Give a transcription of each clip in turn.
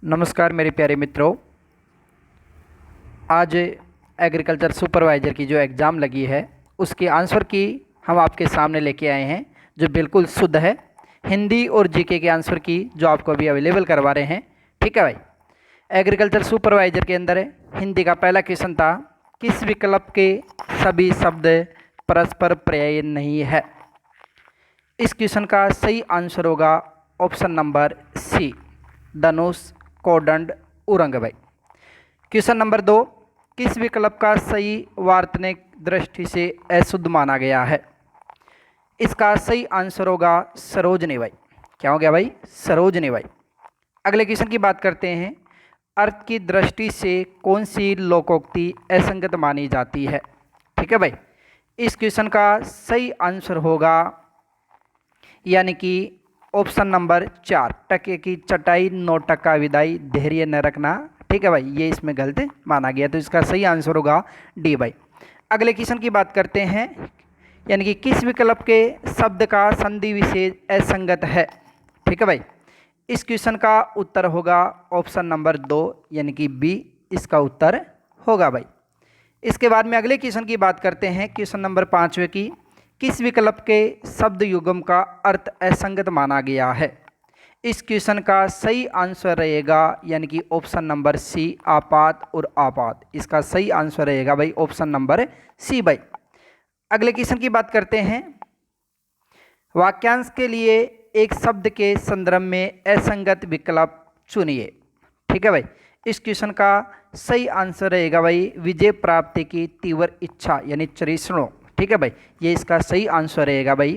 नमस्कार मेरे प्यारे मित्रों। आज एग्रीकल्चर सुपरवाइज़र की जो एग्ज़ाम लगी है उसके आंसर की हम आपके सामने लेके आए हैं, जो बिल्कुल शुद्ध है। हिंदी और जीके के आंसर की जो आपको अभी अवेलेबल करवा रहे हैं। ठीक है भाई। एग्रीकल्चर सुपरवाइज़र के अंदर हिंदी का पहला क्वेश्चन था, किस विकल्प के सभी शब्द परस्पर पर्यायी नहीं है। इस क्वेश्चन का सही आंसर होगा ऑप्शन नंबर सी, धनुष, कोदंड, उरंग भाई। क्वेश्चन नंबर 2, किस विकल्प का सही वार्तनिक दृष्टि से अशुद्ध माना गया है। इसका सही आंसर होगा सरोजनी भाई। क्या हो गया भाई? सरोजनी भाई। अगले क्वेश्चन की बात करते हैं, अर्थ की दृष्टि से कौन सी लोकोक्ति असंगत मानी जाती है। ठीक है भाई। इस क्वेश्चन का सही आंसर होगा यानी कि ऑप्शन नंबर 4, टके की चटाई 9 टका विदाई धैर्य न रखना। ठीक है भाई, ये इसमें गलत माना गया, तो इसका सही आंसर होगा डी भाई। अगले क्वेश्चन की बात करते हैं, यानी कि किस विकल्प के शब्द का संधि विशेष असंगत है। ठीक है भाई। इस क्वेश्चन का उत्तर होगा ऑप्शन नंबर 2 यानी कि बी, इसका उत्तर होगा भाई। इसके बाद में अगले क्वेश्चन की बात करते हैं, क्वेश्चन नंबर 5वें की, किस विकल्प के शब्द युग्म का अर्थ असंगत माना गया है। इस क्वेश्चन का सही आंसर रहेगा यानी कि ऑप्शन नंबर सी, आपात और आपात। इसका सही आंसर रहेगा भाई ऑप्शन नंबर सी भाई। अगले क्वेश्चन की बात करते हैं, वाक्यांश के लिए एक शब्द के संदर्भ में असंगत विकल्प चुनिए। ठीक है भाई। इस क्वेश्चन का सही आंसर रहेगा भाई विजय प्राप्ति की तीव्र इच्छा यानी तृष्णा। ठीक है भाई, ये इसका सही आंसर रहेगा भाई।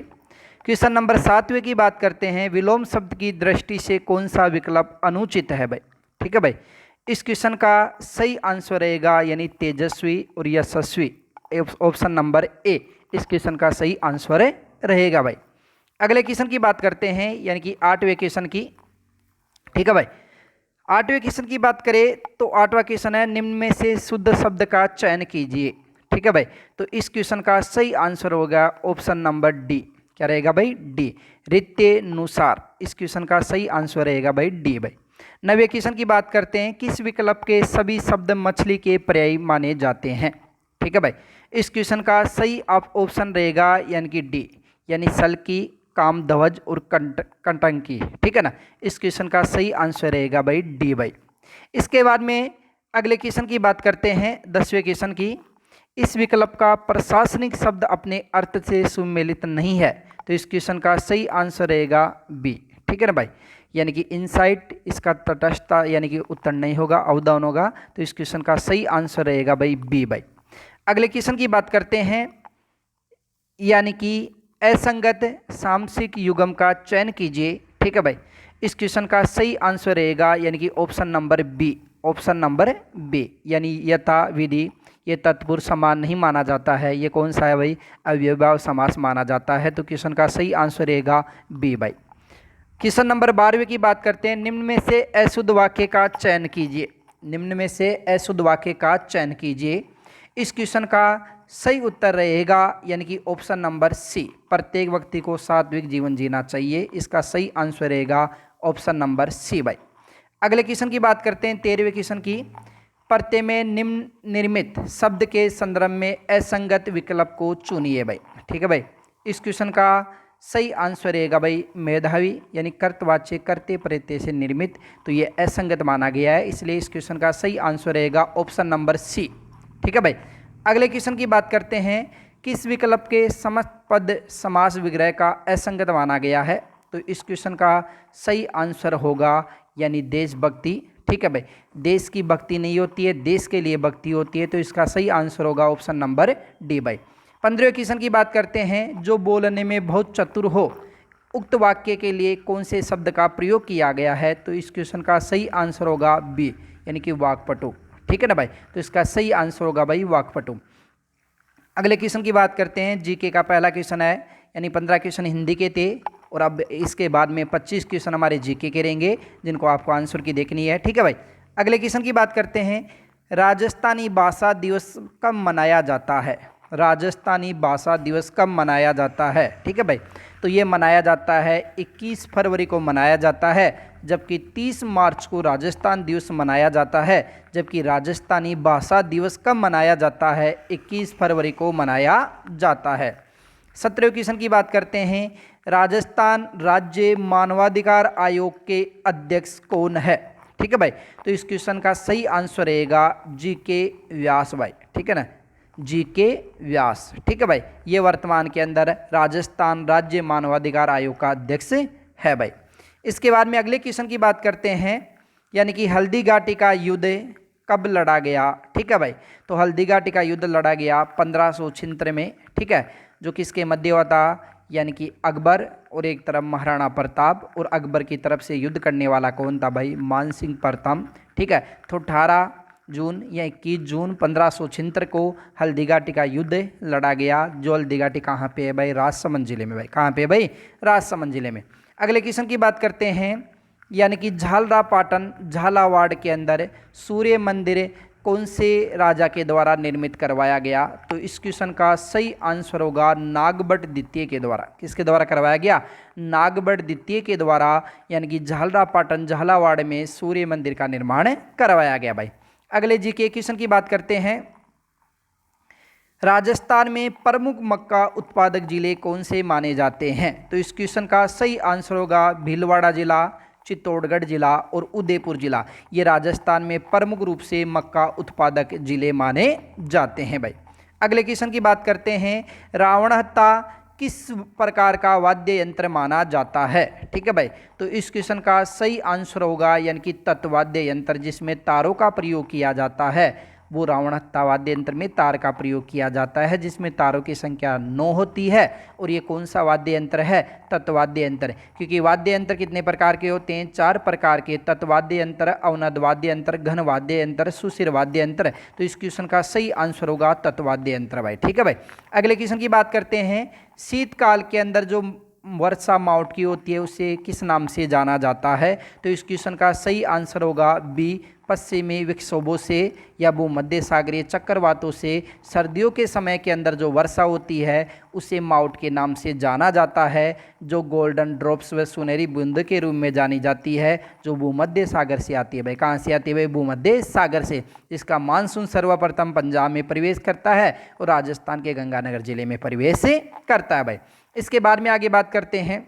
क्वेश्चन नंबर 7वें की बात करते हैं, विलोम शब्द की दृष्टि से कौन सा विकल्प अनुचित है भाई। ठीक है भाई। इस क्वेश्चन का सही आंसर रहेगा यानी तेजस्वी और यशस्वी, ऑप्शन नंबर ए इस क्वेश्चन का सही आंसर रहेगा भाई। अगले क्वेश्चन की बात करते हैं, यानी कि 8वें क्वेश्चन की। ठीक है भाई। 8वें क्वेश्चन की बात करें तो 8वां क्वेश्चन है, निम्न में से शुद्ध शब्द का चयन कीजिए। ठीक है भाई। तो इस क्वेश्चन का सही आंसर होगा ऑप्शन नंबर डी। क्या रहेगा भाई? डी, रित्तेनुसार। इस क्वेश्चन का सही आंसर रहेगा भाई डी भाई। 9वें क्वेश्चन की बात करते हैं, किस विकल्प के सभी शब्द मछली के पर्यायी माने जाते हैं। ठीक है भाई। इस क्वेश्चन का सही ऑप्शन रहेगा यानी कि डी, यानी सल्की, कामध्वज और कंटंकी। ठीक है ना। इस क्वेश्चन का सही आंसर रहेगा भाई डी भाई। इसके बाद में अगले क्वेश्चन की बात करते हैं, 10वें क्वेश्चन की, इस विकल्प का प्रशासनिक शब्द अपने अर्थ से सुमेलित नहीं है। तो इस क्वेश्चन का सही आंसर रहेगा बी। ठीक है ना भाई, यानी कि इनसाइट, इसका तटस्थता यानी कि उत्तर नहीं होगा, अवदान होगा। तो इस क्वेश्चन का सही आंसर रहेगा भाई बी भाई। अगले क्वेश्चन की बात करते हैं, यानी कि असंगत सामसिक युग्म का चयन कीजिए। ठीक है भाई। इस क्वेश्चन का सही आंसर रहेगा यानी कि option number B, option number B, यानी यथा विधि, ये तत्पुरुष समान नहीं माना जाता है। ये कौन सा है भाई? अव्ययभाव समास माना जाता है। तो क्वेश्चन का सही आंसर रहेगा बी भाई। क्वेश्चन नंबर 12वें की बात करते हैं, निम्न में से अशुद्ध वाक्य का चयन कीजिए। निम्न में से अशुद्ध वाक्य का चयन कीजिए। इस क्वेश्चन का सही उत्तर रहेगा यानी कि ऑप्शन नंबर सी, प्रत्येक व्यक्ति को सात्विक जीवन जीना चाहिए। इसका सही आंसर रहेगा ऑप्शन नंबर सी भाई। अगले क्वेश्चन की बात करते हैं, 13वें क्वेश्चन की, प्रत्यय में निम्न निर्मित शब्द के संदर्भ में असंगत विकल्प को चुनिए भाई। ठीक है भाई। इस क्वेश्चन का सही आंसर रहेगा भाई मेधावी, यानी कर्तवाच्य कर्ते प्रत्यय से निर्मित। तो ये असंगत माना गया है, इसलिए इस क्वेश्चन का सही आंसर रहेगा ऑप्शन नंबर सी। ठीक है भाई। अगले क्वेश्चन की बात करते हैं, किस विकल्प के समस्त पद समास विग्रह का असंगत माना गया है। तो इस क्वेश्चन का सही आंसर होगा यानी देशभक्ति। ठीक है भाई, देश की भक्ति नहीं होती है, देश के लिए भक्ति होती है। तो इसका सही आंसर होगा ऑप्शन नंबर डी भाई। 15वें क्वेश्चन की बात करते हैं, जो बोलने में बहुत चतुर हो, उक्त वाक्य के लिए कौन से शब्द का प्रयोग किया गया है। तो इस क्वेश्चन का सही आंसर होगा बी, यानी कि वाक्पटु। ठीक है ना भाई। तो इसका सही आंसर होगा भाई वाक्पटु। अगले क्वेश्चन की बात करते हैं, जीके का पहला क्वेश्चन है, यानी 15 क्वेश्चन हिंदी के थे और अब इसके बाद में 25 क्वेश्चन हमारे जीके के रहेंगे, जिनको आपको आंसर की देखनी है। ठीक है भाई। अगले क्वेश्चन की बात करते हैं, राजस्थानी भाषा दिवस कब मनाया जाता है। राजस्थानी भाषा दिवस कब मनाया जाता है। ठीक है भाई। तो ये मनाया जाता है 21 फरवरी को मनाया जाता है, जबकि 30 मार्च को राजस्थान दिवस मनाया जाता है। जबकि राजस्थानी भाषा दिवस कब मनाया जाता है? 21 फरवरी को मनाया जाता है। 17वें क्वेश्चन की बात करते हैं। राजस्थान राज्य मानवाधिकार आयोग के अध्यक्ष कौन है? ठीक है भाई, तो इस क्वेश्चन का सही आंसर रहेगा जीके व्यास भाई। ठीक है ना, जीके व्यास। ठीक है भाई, ये वर्तमान के अंदर राजस्थान राज्य मानवाधिकार आयोग का अध्यक्ष है भाई। इसके बाद में अगले क्वेश्चन की बात करते हैं, यानी कि हल्दी घाटी का युद्ध कब लड़ा गया? ठीक है भाई, तो हल्दी घाटी का युद्ध लड़ा गया 1576 में। ठीक है, जो किसके मध्य हुआ था? यानी कि अकबर और एक तरफ महाराणा प्रताप, और अकबर की तरफ से युद्ध करने वाला कौन था भाई? मानसिंह प्रथम। ठीक है, तो 18 जून या 21 जून 1576 को हल्दी घाटी का युद्ध लड़ा गया। जो हल्दी घाटी कहाँ पे है भाई? राजसमंद जिले में भाई। कहाँ पे भाई? राजसमंद जिले में। अगले क्वेश्चन की बात करते हैं, यानी कि झालरापाटन झालावाड़ के अंदर सूर्य मंदिर कौन से राजा के द्वारा निर्मित करवाया गया? तो इस क्वेश्चन का सही आंसर होगा नागभट्ट द्वितीय के द्वारा। किसके द्वारा करवाया गया? नागभट्ट द्वितीय के द्वारा, यानी कि झालरापाटन झालावाड़ में सूर्य मंदिर का निर्माण करवाया गया भाई। अगले जी के क्वेश्चन की बात करते हैं। राजस्थान में प्रमुख मक्का उत्पादक जिले कौन से माने जाते हैं? तो इस क्वेश्चन का सही आंसर होगा भीलवाड़ा जिला, चित्तौड़गढ़ जिला और उदयपुर जिला। ये राजस्थान में प्रमुख रूप से मक्का उत्पादक जिले माने जाते हैं भाई। अगले क्वेश्चन की बात करते हैं। रावण हत्था किस प्रकार का वाद्य यंत्र माना जाता है? ठीक है भाई, तो इस क्वेश्चन का सही आंसर होगा यानी कि तत्वाद्य यंत्र, जिसमें तारों का प्रयोग किया जाता है। वो रावण हत्था वाद्य यंत्र में तार का प्रयोग किया जाता है, जिसमें तारों की संख्या 9 होती है। और ये कौन सा वाद्य यंत्र है? तत्वाद्य यंत्र। क्योंकि वाद्य यंत्र कितने प्रकार के होते हैं? 4 प्रकार के। तत्वाद्य यंत्र, अवनद वाद्य यंत्र, घन वाद्य यंत्र, सुशिर वाद्य यंत्र। तो इस क्वेश्चन का सही आंसर होगा तत्वाद्य यंत्र भाई। ठीक है भाई, अगले क्वेश्चन की बात करते हैं। शीतकाल के अंदर जो वर्षा माउट की होती है उसे किस नाम से जाना जाता है? तो इस क्वेश्चन का सही आंसर होगा बी, पश्चिमी विक्षोभों से या भूमध्य सागरीय चक्रवातों से सर्दियों के समय के अंदर जो वर्षा होती है उसे माउट के नाम से जाना जाता है, जो गोल्डन ड्रॉप्स व सुनहरी बूंद के रूप में जानी जाती है, जो भूमध्य सागर से आती है भाई। कहाँ से आती है भाई? भूमध्य सागर से। इसका मानसून सर्वप्रथम पंजाब में प्रवेश करता है और राजस्थान के गंगानगर जिले में प्रवेश करता है भाई। इसके बाद में आगे बात करते हैं,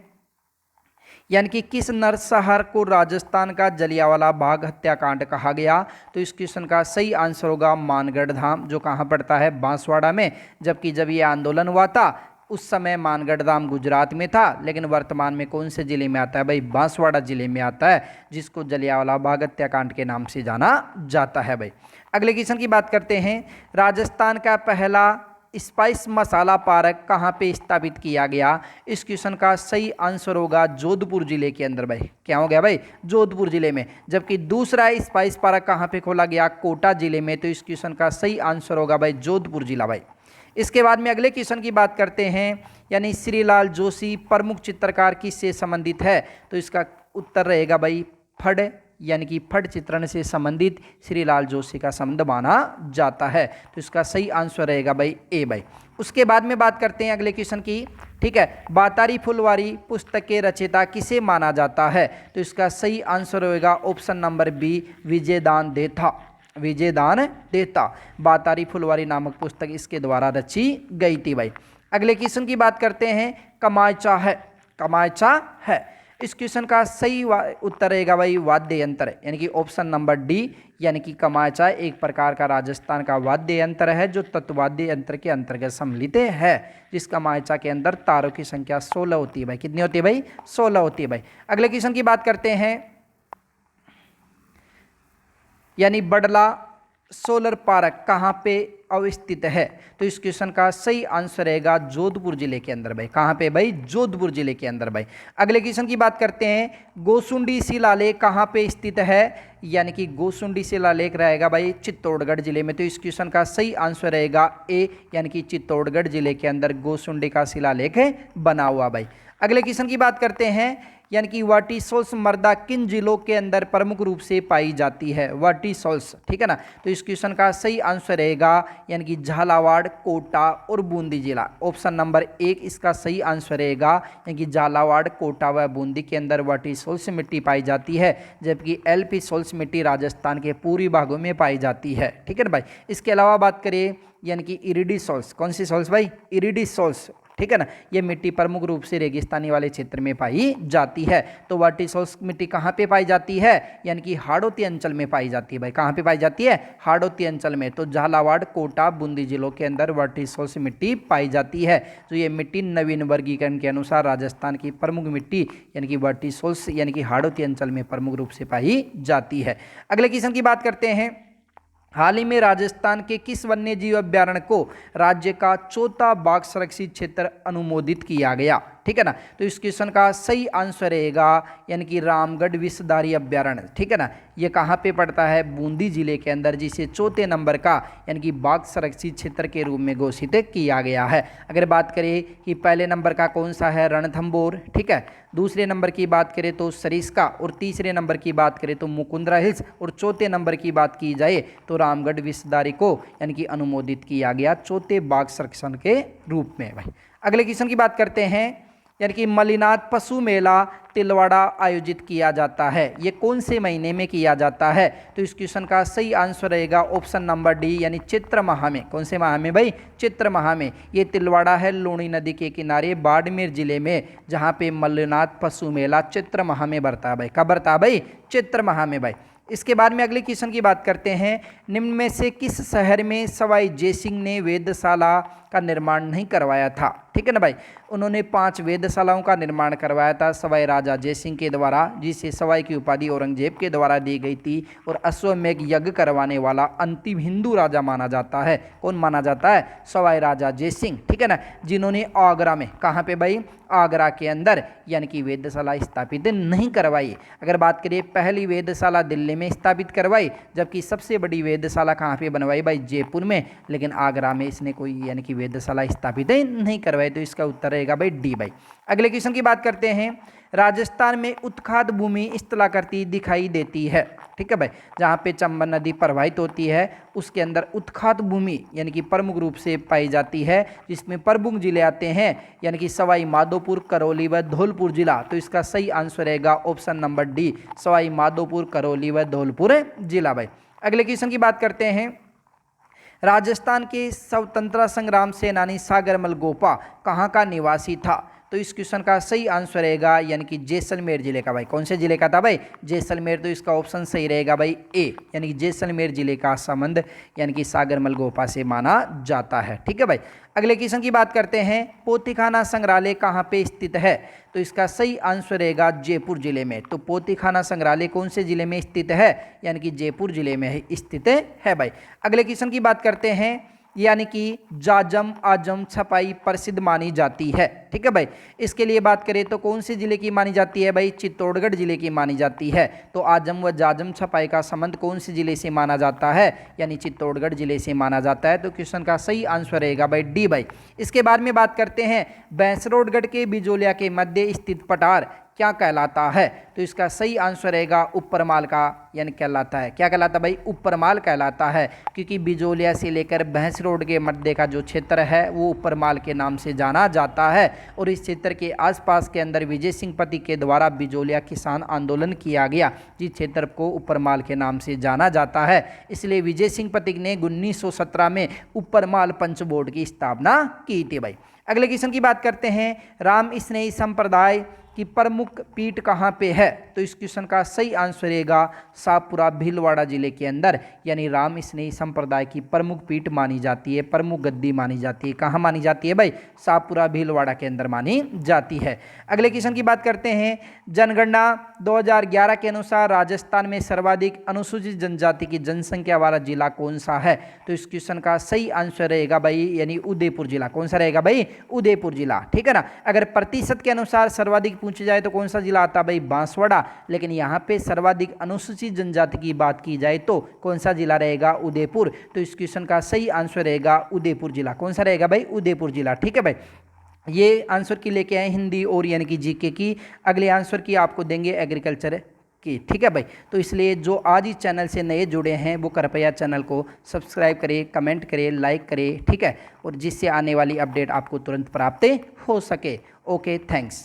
यानी कि किस नरसंहार को राजस्थान का जलियांवाला बाग हत्याकांड कहा गया? तो इस क्वेश्चन का सही आंसर होगा मानगढ़ धाम, जो कहाँ पड़ता है? बांसवाड़ा में। जबकि जब ये आंदोलन हुआ था उस समय मानगढ़ धाम गुजरात में था, लेकिन वर्तमान में कौन से जिले में आता है भाई? बांसवाड़ा जिले में आता है, जिसको जलियांवाला बाग हत्याकांड के नाम से जाना जाता है भाई। अगले क्वेश्चन की बात करते हैं। राजस्थान का पहला स्पाइस मसाला पार्क कहाँ पे स्थापित किया गया? इस क्वेश्चन का सही आंसर होगा जोधपुर जिले के अंदर भाई। क्या हो गया भाई? जोधपुर जिले में। जबकि दूसरा स्पाइस पार्क कहाँ पे खोला गया? कोटा जिले में। तो इस क्वेश्चन का सही आंसर होगा भाई जोधपुर जिला भाई। इसके बाद में अगले क्वेश्चन की बात करते हैं, यानी श्रीलाल जोशी प्रमुख चित्रकार किससे संबंधित है? तो इसका उत्तर रहेगा भाई फड़, यानी कि फट चित्रण से संबंधित श्रीलाल जोशी का संबंध माना जाता है। तो इसका सही आंसर रहेगा भाई ए भाई। उसके बाद में बात करते हैं अगले क्वेश्चन की। ठीक है, बातारी फुलवारी पुस्तक के रचयिता किसे माना जाता है? तो इसका सही आंसर होगा option number B, Vijaydan Detha. Vijaydan Detha Baatari Phulwari नामक पुस्तक इसके द्वारा रची गई थी भाई। अगले क्वेश्चन की बात करते हैं। कमायचा है, कमायचा है। इस क्वेश्चन का सही उत्तर रहेगा भाई वाद्य यंत्र, यानी कि ऑप्शन नंबर डी, यानी कि कमायचा एक प्रकार का राजस्थान का वाद्य यंत्र है जो तत्वाद्य यंत्र के अंतर्गत सम्मिलित है। जिस कमायचा के अंदर तारों की संख्या 16 होती है भाई। कितनी होती है भाई? 16 होती है भाई। अगले क्वेश्चन की बात करते हैं, यानी बडला सोलर पार्क कहाँ पे अवस्थित है? तो इस क्वेश्चन का सही आंसर रहेगा जोधपुर जिले के अंदर भाई। कहाँ पे भाई? जोधपुर जिले के अंदर भाई। अगले क्वेश्चन की बात करते हैं। गोसुंडी शिलालेख कहाँ पे स्थित है? यानी कि गोसुंडी शिलालेख रहेगा भाई चित्तौड़गढ़ जिले में। तो इस क्वेश्चन का सही आंसर रहेगा ए, यानी कि चित्तौड़गढ़ जिले के अंदर गोसुंडी का शिलालेख बना हुआ भाई। अगले क्वेश्चन की बात करते हैं, यानी कि वर्टिसोल्स मृदा किन जिलों के अंदर प्रमुख रूप से पाई जाती है? वर्टिसोल्स, ठीक है ना। तो इस क्वेश्चन का सही आंसर रहेगा यानी कि झालावाड़, कोटा और बूंदी जिला। ऑप्शन नंबर 1 इसका सही आंसर रहेगा, यानी कि झालावाड़, कोटा व बूंदी के अंदर वर्टिसोल्स मिट्टी पाई जाती है, जबकि एल्पिसोल्स मिट्टी राजस्थान के पूर्वी भागों में पाई जाती है, ठीक है ना भाई। इसके अलावा बात करें यानी कि इरिडिसोल्स, कौन सी सोल्स भाई? इरिडिसोल्स, ठीक है ना। ये मिट्टी प्रमुख रूप से रेगिस्तानी वाले क्षेत्र में पाई जाती है। तो वर्टिसोल्स मिट्टी कहाँ पे पाई जाती है? यानी कि हाड़ौती अंचल में पाई जाती है भाई। कहाँ पे पाई जाती है? हाड़ौती अंचल में। तो झालावाड़, कोटा, बूंदी जिलों के अंदर वर्टिसोल्स मिट्टी पाई जाती है। तो ये मिट्टी नवीन वर्गीकरण के अनुसार राजस्थान की प्रमुख मिट्टी यानी कि वर्टिसोल्स यानी कि हाड़ौती अंचल में प्रमुख रूप से पाई जाती है। अगले क्वेश्चन की बात करते हैं। हाल ही में राजस्थान के किस वन्य जीव अभ्यारण्य को राज्य का चौथा बाघ संरक्षित क्षेत्र अनुमोदित किया गया? ठीक है ना। तो इस क्वेश्चन का सही आंसर रहेगा यानी कि रामगढ़ विषधारी अभ्यारण्य, ठीक है ना। ये कहाँ पे पड़ता है? बूंदी जिले के अंदर, जिसे चौथे नंबर का यानी कि बाघ संरक्षित क्षेत्र के रूप में घोषित किया गया है। अगर बात करें कि पहले नंबर का कौन सा है? रणथंभौर, ठीक है। दूसरे नंबर की बात करें तो सरिस्का, और तीसरे नंबर की बात करें तो मुकुंदरा हिल्स, और चौथे नंबर की बात की जाए तो रामगढ़ विषधारी को यानी कि अनुमोदित किया गया चौथे बाघ संरक्षण के रूप में भाई। अगले क्वेश्चन की बात करते हैं, यानी कि मलिनाथ पशु मेला तिलवाड़ा आयोजित किया जाता है, ये कौन से महीने में किया जाता है? तो इस क्वेश्चन का सही आंसर रहेगा ऑप्शन नंबर डी यानी चैत्र माह में। कौन से माह में भाई? चैत्र माह में। ये तिलवाड़ा है लूणी नदी के किनारे बाड़मेर जिले में, जहाँ पे मलिनाथ पशु मेला चैत्र माह में बढ़ता है भाई। कब बढ़ता है भाई? चैत्र माह में भाई। इसके बाद में अगले क्वेश्चन की बात करते हैं। निम्न में से किस शहर में सवाई जयसिंह ने वेधशाला का निर्माण नहीं करवाया था? ठीक है ना भाई। उन्होंने 5 वेधशालाओं का निर्माण करवाया था सवाई राजा जयसिंह के द्वारा, जिसे सवाई की उपाधि औरंगजेब के द्वारा दी गई थी, और अश्वमेध यज्ञ करवाने वाला अंतिम हिंदू राजा माना जाता है। कौन माना जाता है? सवाई राजा जयसिंह, ठीक है ना। जिन्होंने आगरा में, कहाँ पे भाई? आगरा के अंदर यानी कि वेधशाला स्थापित नहीं करवाई। अगर बात करें पहली वेधशाला दिल्ली में स्थापित करवाई, जबकि सबसे बड़ी वेधशाला कहाँ पे बनवाई भाई? जयपुर में। लेकिन आगरा में इसने कोई यानी कि वेधशाला स्थापित नहीं करवाई। तो इसका उत्तर रहेगा भाई डी भाई। अगले क्वेश्चन की बात करते हैं। राजस्थान में उत्खात भूमि इस स्थलाकृति दिखाई देती है, ठीक है भाई। जहाँ पे चंबल नदी प्रवाहित होती है उसके अंदर उत्खात भूमि यानी कि प्रमुख रूप से पाई जाती है, जिसमें प्रमुख जिले आते हैं यानी कि सवाई माधोपुर, करौली व धौलपुर जिला। तो इसका सही आंसर रहेगा option number D Sawai Madhopur, Karauli व धौलपुर जिला भाई। अगले क्वेश्चन की बात करते हैं। राजस्थान के स्वतंत्रता संग्राम सेनानी सागरमल गोपा कहाँ का निवासी था? तो इस क्वेश्चन का सही आंसर रहेगा यानी कि जैसलमेर जिले का भाई। कौन से जिले का था भाई? जैसलमेर। तो इसका ऑप्शन सही रहेगा भाई ए, यानी कि जैसलमेर जिले का संबंध यानी कि सागरमल गोपा से माना जाता है, ठीक है भाई। अगले क्वेश्चन की बात करते हैं। पोथीखाना संग्रहालय कहाँ पे स्थित है? तो इसका सही आंसर रहेगा जयपुर जिले में। तो पोथीखाना संग्रहालय कौन से जिले में स्थित है? यानी कि जयपुर जिले में स्थित है भाई। अगले क्वेश्चन की बात करते हैं, यानी कि जाजम आजम छपाई प्रसिद्ध मानी जाती है, ठीक है भाई। इसके लिए बात करें तो कौन से जिले की मानी जाती है भाई? चित्तौड़गढ़ जिले की मानी जाती है। तो आजम व जाजम छपाई का संबंध कौन से जिले से माना जाता है? यानी चित्तौड़गढ़ जिले से माना जाता है। तो क्वेश्चन का सही आंसर रहेगा भाई डी भाई। इसके बाद में बात करते हैं। भैंसरोडगढ़ के बिजोलिया के मध्य स्थित पठार क्या कहलाता है? तो इसका सही आंसर रहेगा ऊपरमाल का, यानी कहलाता है। क्या कहलाता है भाई? ऊपरमाल कहलाता है, क्योंकि बिजोलिया से लेकर भैंस रोड के मध्य का जो क्षेत्र है वो ऊपरमाल के नाम से जाना जाता है। और इस क्षेत्र के आसपास के अंदर विजय सिंह पति के द्वारा बिजोलिया किसान आंदोलन किया गया, जिस क्षेत्र को ऊपरमाल के नाम से जाना जाता है। इसलिए विजय सिंह पति ने 1917 में ऊपरमाल पंच बोर्ड की स्थापना की थी भाई। अगले क्वेश्चन की बात करते हैं। राम स्नेही संप्रदाय की प्रमुख पीठ कहाँ पे है? तो इस क्वेश्चन का सही आंसर रहेगा शाहपुरा भीलवाड़ा जिले के अंदर, यानी राम स्नेही संप्रदाय की प्रमुख पीठ मानी जाती है, प्रमुख गद्दी मानी जाती है। कहाँ मानी जाती है भाई? शाहपुरा भीलवाड़ा के अंदर मानी जाती है। अगले क्वेश्चन की बात करते हैं। जनगणना 2011 के अनुसार राजस्थान में सर्वाधिक अनुसूचित जनजाति की जनसंख्या वाला जिला कौन सा है? तो इस क्वेश्चन का सही आंसर रहेगा भाई यानी उदयपुर जिला। कौन सा रहेगा भाई? उदयपुर जिला, ठीक है ना। अगर प्रतिशत के अनुसार सर्वाधिक पूछे जाए तो कौन सा जिला आता है भाई? बांसवाड़ा। लेकिन यहाँ पे सर्वाधिक अनुसूचित जनजाति की बात की जाए तो कौन सा जिला रहेगा? उदयपुर। तो इस क्वेश्चन का सही आंसर रहेगा उदयपुर जिला। कौन सा रहेगा भाई? उदयपुर जिला, ठीक है भाई। ये आंसर की लेके आए हिंदी और यानी कि जीके की। अगले आंसर की आपको देंगे एग्रीकल्चर की। ठीक है भाई, तो इसलिए जो आज इस चैनल से नए जुड़े हैं वो कृपया चैनल को सब्सक्राइब करें, कमेंट करें, लाइक करें। ठीक है, और जिससे आने वाली अपडेट आपको तुरंत प्राप्त हो सके। Okay, thanks.